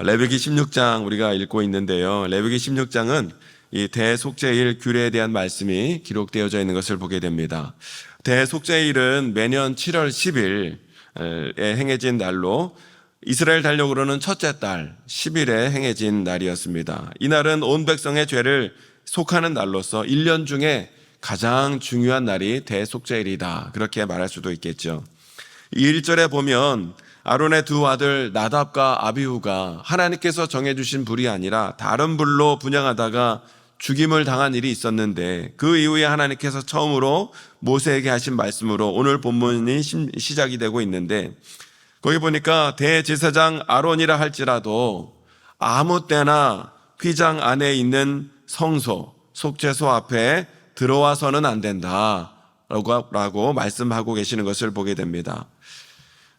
레위기 16장 우리가 읽고 있는데요. 레위기 16장은 이 대속죄일 규례에 대한 말씀이 기록되어져 있는 것을 보게 됩니다. 대속죄일은 매년 7월 10일에 행해진 날로 이스라엘 달력으로는 첫째 달 10일에 행해진 날이었습니다. 이날은 온 백성의 죄를 속하는 날로서 1년 중에 가장 중요한 날이 대속죄일이다, 그렇게 말할 수도 있겠죠. 이 1절에 보면 아론의 두 아들 나답과 아비후가 하나님께서 정해주신 불이 아니라 다른 불로 분향하다가 죽임을 당한 일이 있었는데, 그 이후에 하나님께서 처음으로 모세에게 하신 말씀으로 오늘 본문이 시작이 되고 있는데, 거기 보니까 대제사장 아론이라 할지라도 아무 때나 휘장 안에 있는 성소, 속죄소 앞에 들어와서는 안 된다라고 말씀하고 계시는 것을 보게 됩니다.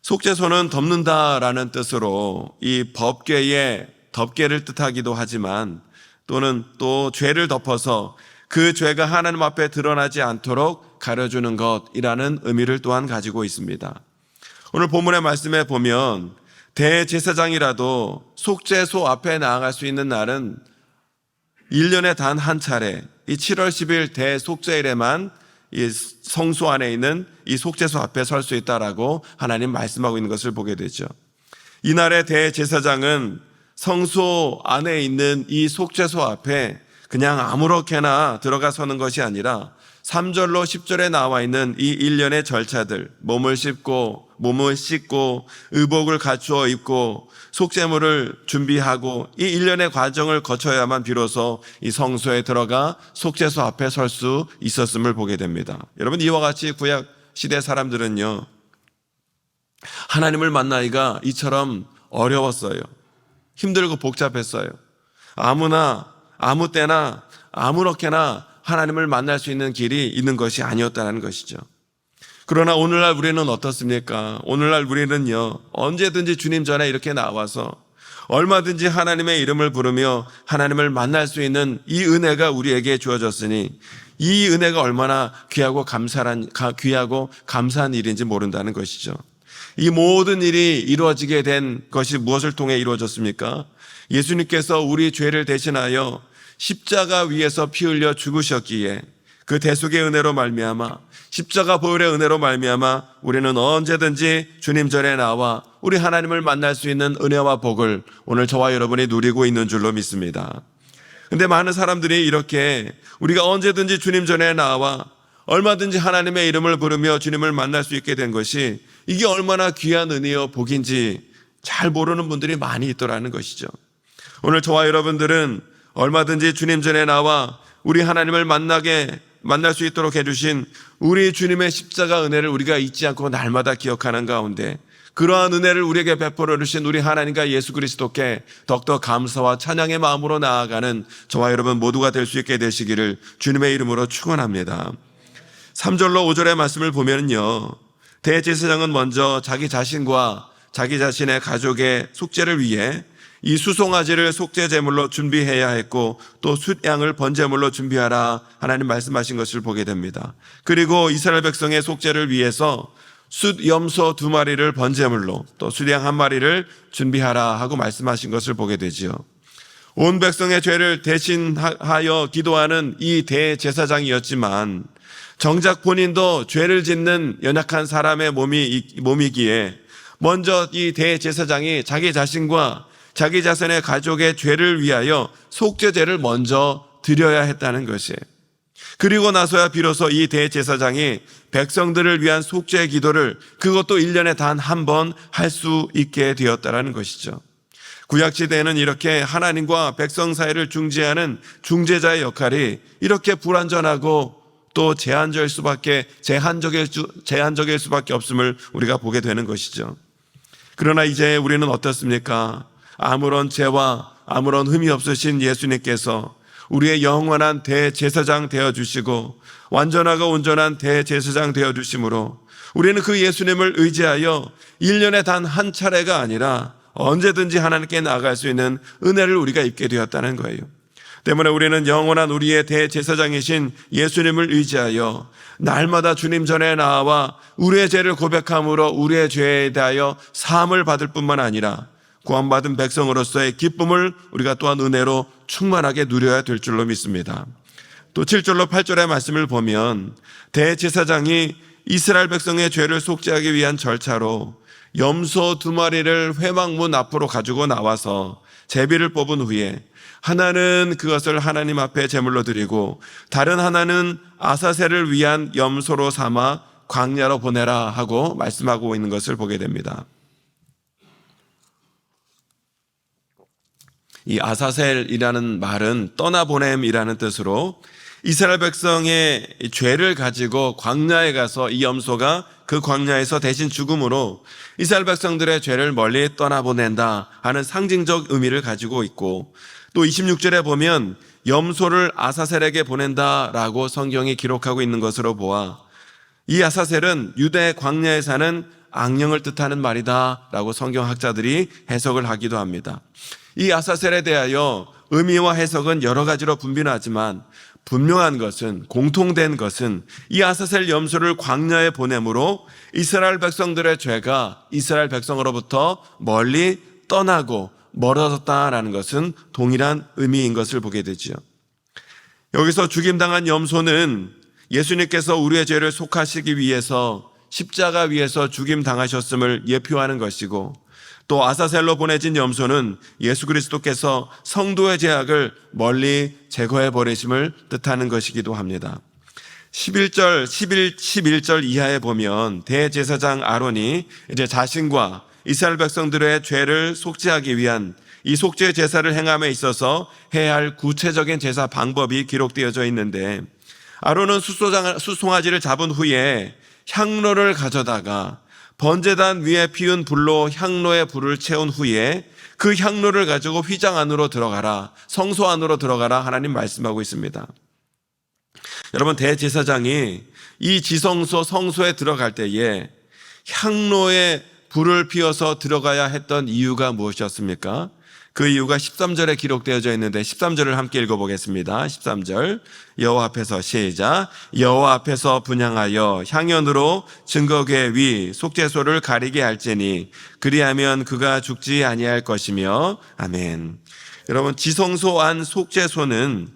속죄소는 덮는다라는 뜻으로 이 법궤의 덮개를 뜻하기도 하지만, 또는 또 죄를 덮어서 그 죄가 하나님 앞에 드러나지 않도록 가려주는 것이라는 의미를 또한 가지고 있습니다. 오늘 본문의 말씀에 보면 대제사장이라도 속죄소 앞에 나아갈 수 있는 날은 1년에 단 한 차례, 이 7월 10일 대속죄일에만 이 성소 안에 있는 이 속죄소 앞에 설 수 있다라고 하나님 말씀하고 있는 것을 보게 되죠. 이날의 대제사장은 성소 안에 있는 이 속죄소 앞에 그냥 아무렇게나 들어가 서는 것이 아니라 3절로 10절에 나와 있는 이 일련의 절차들, 몸을 씻고 의복을 갖추어 입고 속죄물을 준비하고 이 일련의 과정을 거쳐야만 비로소 이 성소에 들어가 속죄소 앞에 설 수 있었음을 보게 됩니다. 여러분, 이와 같이 구약 시대 사람들은요, 하나님을 만나기가 이처럼 어려웠어요. 힘들고 복잡했어요. 아무나 아무 때나 아무렇게나 하나님을 만날 수 있는 길이 있는 것이 아니었다는 것이죠. 그러나 오늘날 우리는 어떻습니까? 오늘날 우리는요, 언제든지 주님 전에 이렇게 나와서 얼마든지 하나님의 이름을 부르며 하나님을 만날 수 있는 이 은혜가 우리에게 주어졌으니, 이 은혜가 얼마나 귀하고 감사한 일인지 모른다는 것이죠. 이 모든 일이 이루어지게 된 것이 무엇을 통해 이루어졌습니까? 예수님께서 우리 죄를 대신하여 십자가 위에서 피 흘려 죽으셨기에, 그 대속의 은혜로 말미암아, 십자가 보혈의 은혜로 말미암아 우리는 언제든지 주님 전에 나와 우리 하나님을 만날 수 있는 은혜와 복을 오늘 저와 여러분이 누리고 있는 줄로 믿습니다. 근데 많은 사람들이 이렇게 우리가 언제든지 주님 전에 나와 얼마든지 하나님의 이름을 부르며 주님을 만날 수 있게 된 것이, 이게 얼마나 귀한 은혜요 복인지 잘 모르는 분들이 많이 있더라는 것이죠. 오늘 저와 여러분들은 얼마든지 주님 전에 나와 우리 하나님을 만날 수 있도록 해주신 우리 주님의 십자가 은혜를 우리가 잊지 않고 날마다 기억하는 가운데, 그러한 은혜를 우리에게 베풀어 주신 우리 하나님과 예수 그리스도께 더욱더 감사와 찬양의 마음으로 나아가는 저와 여러분 모두가 될 수 있게 되시기를 주님의 이름으로 축원합니다. 3절로 5절의 말씀을 보면요, 대제사장은 먼저 자기 자신과 자기 자신의 가족의 속죄를 위해 이 수송아지를 속죄 제물로 준비해야 했고, 또 숫양을 번제물로 준비하라 하나님 말씀하신 것을 보게 됩니다. 그리고 이스라엘 백성의 속죄를 위해서 숫 염소 2마리를 번제물로, 또 숫양 1마리를 준비하라 하고 말씀하신 것을 보게 되지요. 온 백성의 죄를 대신하여 기도하는 이 대제사장이었지만, 정작 본인도 죄를 짓는 연약한 사람의 몸이기에 먼저 이 대제사장이 자기 자신과 자기 자신의 가족의 죄를 위하여 속죄제를 먼저 드려야 했다는 것이에요. 그리고 나서야 비로소 이 대제사장이 백성들을 위한 속죄 기도를, 그것도 1년에 단 한 번 할 수 있게 되었다는 것이죠. 구약시대에는 이렇게 하나님과 백성 사이를 중재하는 중재자의 역할이 이렇게 불완전하고 또 제한적일 수밖에 없음을 우리가 보게 되는 것이죠. 그러나 이제 우리는 어떻습니까? 아무런 죄와 아무런 흠이 없으신 예수님께서 우리의 영원한 대제사장 되어주시고 완전하고 온전한 대제사장 되어주심으로 우리는 그 예수님을 의지하여 1년에 단 한 차례가 아니라 언제든지 하나님께 나아갈 수 있는 은혜를 우리가 입게 되었다는 거예요. 때문에 우리는 영원한 우리의 대제사장이신 예수님을 의지하여 날마다 주님 전에 나와 우리의 죄를 고백함으로 우리의 죄에 대하여 사함을 받을 뿐만 아니라 구원받은 백성으로서의 기쁨을 우리가 또한 은혜로 충만하게 누려야 될 줄로 믿습니다. 또 7절로 8절의 말씀을 보면 대제사장이 이스라엘 백성의 죄를 속죄하기 위한 절차로 염소 2마리를 회막문 앞으로 가지고 나와서 제비를 뽑은 후에 하나는 그것을 하나님 앞에 제물로 드리고 다른 하나는 아사셀을 위한 염소로 삼아 광야로 보내라 하고 말씀하고 있는 것을 보게 됩니다. 이 아사셀이라는 말은 떠나보냄이라는 뜻으로 이스라엘 백성의 죄를 가지고 광야에 가서 이 염소가 그 광야에서 대신 죽음으로 이스라엘 백성들의 죄를 멀리 떠나보낸다 하는 상징적 의미를 가지고 있고, 또 26절에 보면 염소를 아사셀에게 보낸다라고 성경이 기록하고 있는 것으로 보아 이 아사셀은 유대 광야에 사는 악령을 뜻하는 말이다라고 성경학자들이 해석을 하기도 합니다. 이 아사셀에 대하여 의미와 해석은 여러 가지로 분분하지만 분명한 것은, 공통된 것은 이 아사셀 염소를 광야에 보내므로 이스라엘 백성들의 죄가 이스라엘 백성으로부터 멀리 떠나고 멀어졌다라는 것은 동일한 의미인 것을 보게 되죠. 여기서 죽임당한 염소는 예수님께서 우리의 죄를 속하시기 위해서 십자가 위에서 죽임당하셨음을 예표하는 것이고, 또 아사셀로 보내진 염소는 예수 그리스도께서 성도의 죄악을 멀리 제거해 버리심을 뜻하는 것이기도 합니다. 11절 이하에 보면 대제사장 아론이 이제 자신과 이스라엘 백성들의 죄를 속죄하기 위한 이 속죄 제사를 행함에 있어서 해야 할 구체적인 제사 방법이 기록되어져 있는데, 아론은 수송아지를 잡은 후에 향로를 가져다가 번제단 위에 피운 불로 향로의 불을 채운 후에 그 향로를 가지고 휘장 안으로 들어가라, 성소 안으로 들어가라 하나님 말씀하고 있습니다. 여러분, 대제사장이 이 지성소 성소에 들어갈 때에 향로에 불을 피워서 들어가야 했던 이유가 무엇이었습니까? 그 이유가 13절에 기록되어져 있는데 13절을 함께 읽어보겠습니다. 13절 여호와 앞에서 시작. 여호와 앞에서 분향하여 향연으로 증거궤 위 속죄소를 가리게 할지니 그리하면 그가 죽지 아니할 것이며. 아멘. 여러분, 지성소 안 속죄소는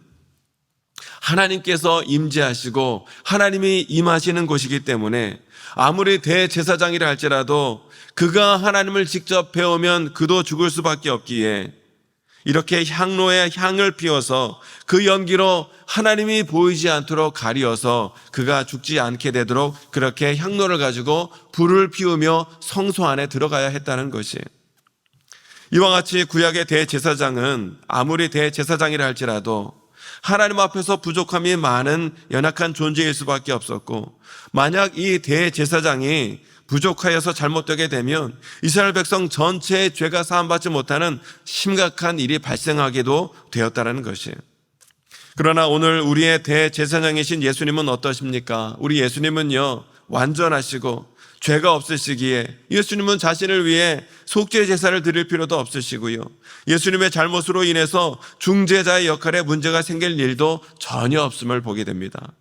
하나님께서 임재하시고 하나님이 임하시는 곳이기 때문에 아무리 대제사장이라 할지라도 그가 하나님을 직접 배우면 그도 죽을 수밖에 없기에 이렇게 향로에 향을 피워서 그 연기로 하나님이 보이지 않도록 가리어서 그가 죽지 않게 되도록 그렇게 향로를 가지고 불을 피우며 성소 안에 들어가야 했다는 것이에요. 이와 같이 구약의 대제사장은 아무리 대제사장이라 할지라도 하나님 앞에서 부족함이 많은 연약한 존재일 수밖에 없었고, 만약 이 대제사장이 부족하여서 잘못되게 되면 이스라엘 백성 전체의 죄가 사함받지 못하는 심각한 일이 발생하기도 되었다는 것이에요. 그러나 오늘 우리의 대제사장이신 예수님은 어떠십니까? 우리 예수님은요, 완전하시고 죄가 없으시기에 예수님은 자신을 위해 속죄 제사를 드릴 필요도 없으시고요, 예수님의 잘못으로 인해서 중재자의 역할에 문제가 생길 일도 전혀 없음을 보게 됩니다.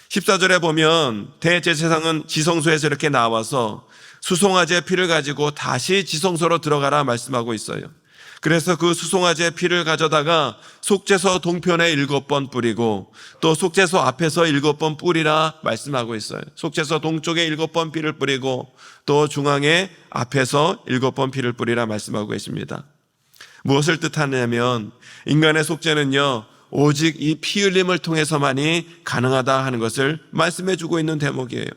14절에 보면 대제사장은 지성소에서 이렇게 나와서 수송아지의 피를 가지고 다시 지성소로 들어가라 말씀하고 있어요. 그래서 그 수송아지의 피를 가져다가 속죄소 동편에 7번 뿌리고 또 속죄소 앞에서 7번 뿌리라 말씀하고 있어요. 속죄소 동쪽에 7번 피를 뿌리고 또 중앙에 앞에서 7번 피를 뿌리라 말씀하고 계십니다. 무엇을 뜻하냐면 인간의 속죄는요, 오직 이 피 흘림을 통해서만이 가능하다 하는 것을 말씀해 주고 있는 대목이에요.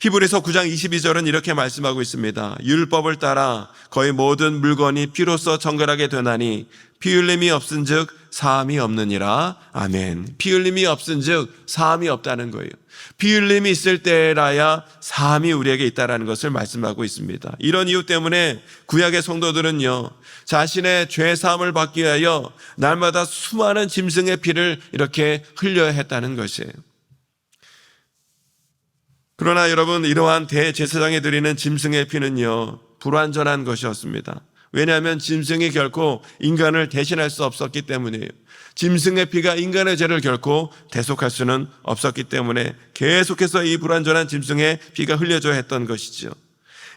히브리서 9장 22절은 이렇게 말씀하고 있습니다. 율법을 따라 거의 모든 물건이 피로써 정결하게 되나니 피 흘림이 없은즉 사함이 없느니라. 아멘. 피 흘림이 없은즉 사함이 없다는 거예요. 피 흘림이 있을 때라야 사함이 우리에게 있다는 것을 말씀하고 있습니다. 이런 이유 때문에 구약의 성도들은요, 자신의 죄 사함을 받기 위하여 날마다 수많은 짐승의 피를 이렇게 흘려야 했다는 것이에요. 그러나 여러분, 이러한 대제사장이 드리는 짐승의 피는요, 불완전한 것이었습니다. 왜냐하면 짐승이 결코 인간을 대신할 수 없었기 때문이에요. 짐승의 피가 인간의 죄를 결코 대속할 수는 없었기 때문에 계속해서 이 불완전한 짐승의 피가 흘려져야 했던 것이죠.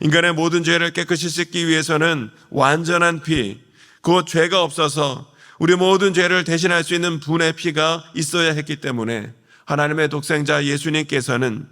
인간의 모든 죄를 깨끗이 씻기 위해서는 완전한 피, 그 죄가 없어서 우리 모든 죄를 대신할 수 있는 분의 피가 있어야 했기 때문에 하나님의 독생자 예수님께서는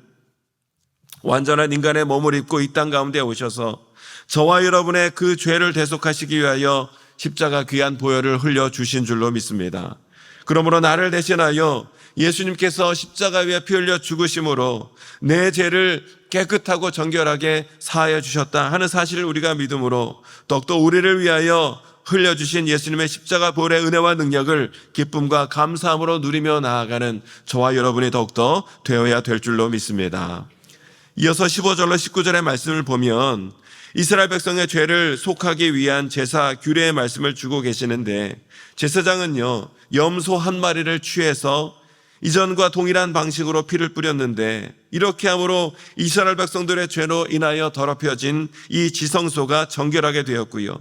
완전한 인간의 몸을 입고 이 땅 가운데 오셔서 저와 여러분의 그 죄를 대속하시기 위하여 십자가 귀한 보혈을 흘려주신 줄로 믿습니다. 그러므로 나를 대신하여 예수님께서 십자가 위에 피 흘려 죽으심으로 내 죄를 깨끗하고 정결하게 사하여 주셨다 하는 사실을 우리가 믿음으로 더욱더 우리를 위하여 흘려주신 예수님의 십자가 보혈의 은혜와 능력을 기쁨과 감사함으로 누리며 나아가는 저와 여러분이 더욱더 되어야 될 줄로 믿습니다. 이어서 15절로 19절의 말씀을 보면 이스라엘 백성의 죄를 속하기 위한 제사 규례의 말씀을 주고 계시는데, 제사장은요 염소 한 마리를 취해서 이전과 동일한 방식으로 피를 뿌렸는데, 이렇게 함으로 이스라엘 백성들의 죄로 인하여 더럽혀진 이 지성소가 정결하게 되었고요.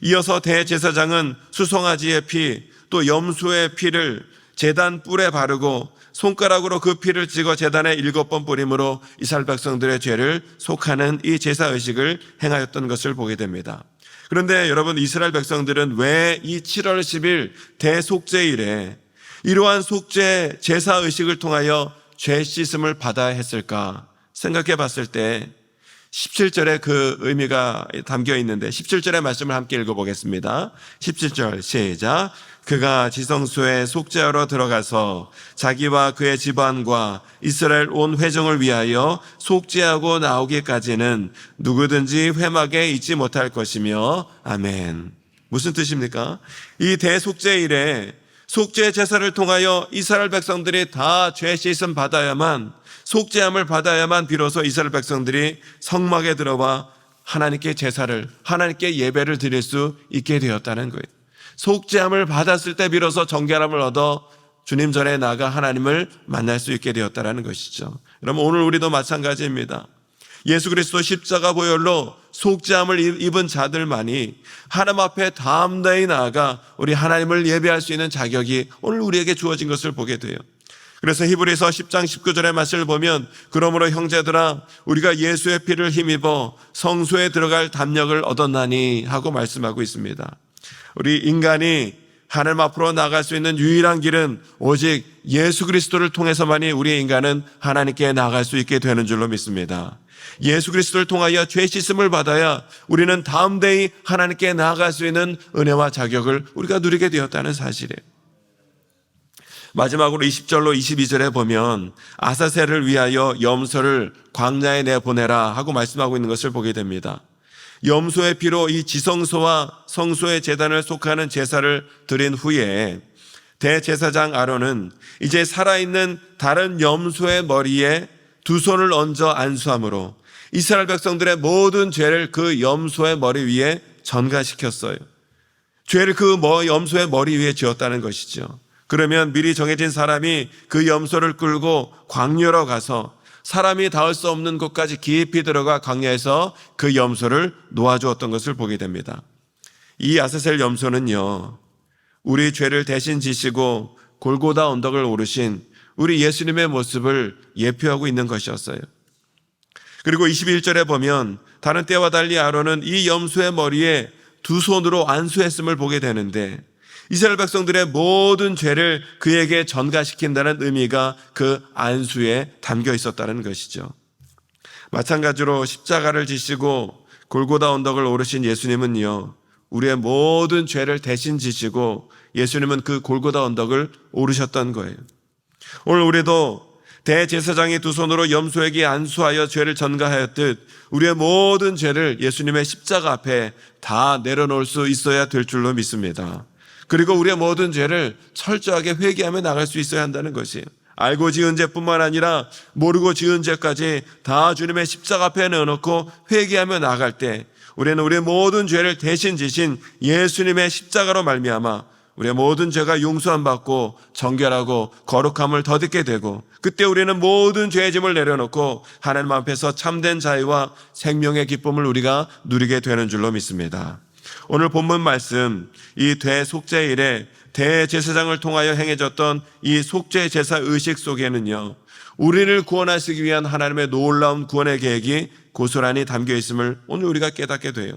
이어서 대제사장은 수송아지의 피, 또 염소의 피를 제단 뿔에 바르고 손가락으로 그 피를 찍어 제단에 7번 뿌림으로 이스라엘 백성들의 죄를 속하는 이 제사의식을 행하였던 것을 보게 됩니다. 그런데 여러분, 이스라엘 백성들은 왜 이 7월 10일 대속죄일에 이러한 속죄 제사의식을 통하여 죄 씻음을 받아야 했을까 생각해 봤을 때 17절에 그 의미가 담겨 있는데, 17절의 말씀을 함께 읽어보겠습니다. 17절 시작. 그가 지성소에 속죄하러 들어가서 자기와 그의 집안과 이스라엘 온 회중을 위하여 속죄하고 나오기까지는 누구든지 회막에 있지 못할 것이며. 아멘. 무슨 뜻입니까? 이 대속죄일에 속죄 제사를 통하여 이스라엘 백성들이 다 죄 씻음 받아야만, 속죄함을 받아야만 비로소 이스라엘 백성들이 성막에 들어와 하나님께 제사를, 하나님께 예배를 드릴 수 있게 되었다는 거예요. 속죄함을 받았을 때 비로소 정결함을 얻어 주님 전에 나가 하나님을 만날 수 있게 되었다는 것이죠. 여러분, 오늘 우리도 마찬가지입니다. 예수 그리스도 십자가 보혈로 속죄함을 입은 자들만이 하나님 앞에 담대히 나아가 우리 하나님을 예배할 수 있는 자격이 오늘 우리에게 주어진 것을 보게 돼요. 그래서 히브리서 10장 19절의 말씀을 보면, 그러므로 형제들아 우리가 예수의 피를 힘입어 성소에 들어갈 담력을 얻었나니 하고 말씀하고 있습니다. 우리 인간이 하나님 앞으로 나갈 수 있는 유일한 길은 오직 예수 그리스도를 통해서만이 우리 인간은 하나님께 나갈 수 있게 되는 줄로 믿습니다. 예수 그리스도를 통하여 죄 씻음을 받아야 우리는 담대히 하나님께 나아갈 수 있는 은혜와 자격을 우리가 누리게 되었다는 사실이에요. 마지막으로 20절로 22절에 보면 아사셀을 위하여 염소를 광야에 내보내라 하고 말씀하고 있는 것을 보게 됩니다. 염소의 피로 이 지성소와 성소의 제단을 속하는 제사를 드린 후에 대제사장 아론은 이제 살아있는 다른 염소의 머리에 두 손을 얹어 안수함으로 이스라엘 백성들의 모든 죄를 그 염소의 머리 위에 전가시켰어요. 죄를 그 염소의 머리 위에 지었다는 것이죠. 그러면 미리 정해진 사람이 그 염소를 끌고 광야로 가서 사람이 닿을 수 없는 곳까지 깊이 들어가 광야에서 그 염소를 놓아주었던 것을 보게 됩니다. 이 아사셀 염소는요, 우리 죄를 대신 지시고 골고다 언덕을 오르신 우리 예수님의 모습을 예표하고 있는 것이었어요. 그리고 21절에 보면 다른 때와 달리 아론은 이 염소의 머리에 두 손으로 안수했음을 보게 되는데, 이스라엘 백성들의 모든 죄를 그에게 전가시킨다는 의미가 그 안수에 담겨 있었다는 것이죠. 마찬가지로 십자가를 지시고 골고다 언덕을 오르신 예수님은요, 우리의 모든 죄를 대신 지시고 예수님은 그 골고다 언덕을 오르셨던 거예요. 오늘 우리도 대제사장이 두 손으로 염소에게 안수하여 죄를 전가하였듯 우리의 모든 죄를 예수님의 십자가 앞에 다 내려놓을 수 있어야 될 줄로 믿습니다. 그리고 우리의 모든 죄를 철저하게 회개하며 나갈 수 있어야 한다는 것이에요. 알고 지은 죄뿐만 아니라 모르고 지은 죄까지 다 주님의 십자가 앞에 내어놓고 회개하며 나갈 때 우리는 우리의 모든 죄를 대신 지신 예수님의 십자가로 말미암아 우리의 모든 죄가 용서함 받고 정결하고 거룩함을 덧입게 되고, 그때 우리는 모든 죄의 짐을 내려놓고 하나님 앞에서 참된 자유와 생명의 기쁨을 우리가 누리게 되는 줄로 믿습니다. 오늘 본문 말씀, 이 대속죄일에 대제사장을 통하여 행해졌던 이 속죄 제사 의식 속에는요, 우리를 구원하시기 위한 하나님의 놀라운 구원의 계획이 고스란히 담겨 있음을 오늘 우리가 깨닫게 돼요.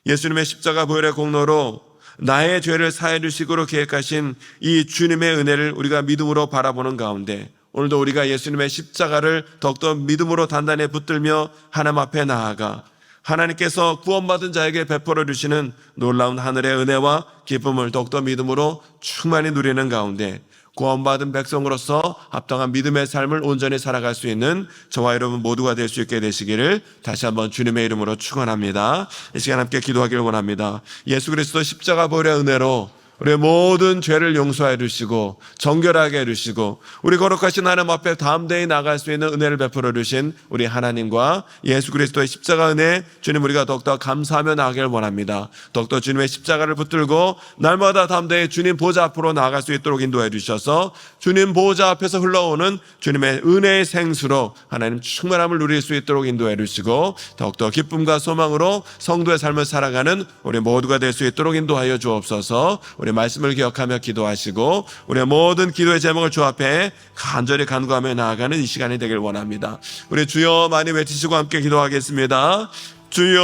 예수님의 십자가 보혈의 공로로 나의 죄를 사해 주시기로 계획하신 이 주님의 은혜를 우리가 믿음으로 바라보는 가운데 오늘도 우리가 예수님의 십자가를 더욱더 믿음으로 단단히 붙들며 하나님 앞에 나아가 하나님께서 구원받은 자에게 베풀어 주시는 놀라운 하늘의 은혜와 기쁨을 더욱더 믿음으로 충만히 누리는 가운데 구원받은 백성으로서 합당한 믿음의 삶을 온전히 살아갈 수 있는 저와 여러분 모두가 될 수 있게 되시기를 다시 한번 주님의 이름으로 축원합니다. 이 시간 함께 기도하기를 원합니다. 예수 그리스도 십자가 보혈의 은혜로 우리의 모든 죄를 용서해 주시고 정결하게 해 주시고 우리 거룩하신 하나님 앞에 담대히 나갈 수 있는 은혜를 베풀어 주신 우리 하나님과 예수 그리스도의 십자가 은혜 주님 우리가 더욱더 감사하며 나가길 원합니다. 더욱더 주님의 십자가를 붙들고 날마다 담대히 주님 보좌 앞으로 나아갈 수 있도록 인도해 주셔서 주님 보좌 앞에서 흘러오는 주님의 은혜의 생수로 하나님 충만함을 누릴 수 있도록 인도해 주시고 더욱더 기쁨과 소망으로 성도의 삶을 살아가는 우리 모두가 될 수 있도록 인도하여 주옵소서. 우리 말씀을 기억하며 기도하시고 우리의 모든 기도의 제목을 주 앞에 간절히 간구하며 나아가는 이 시간이 되길 원합니다. 우리 주여 많이 외치시고 함께 기도하겠습니다. 주여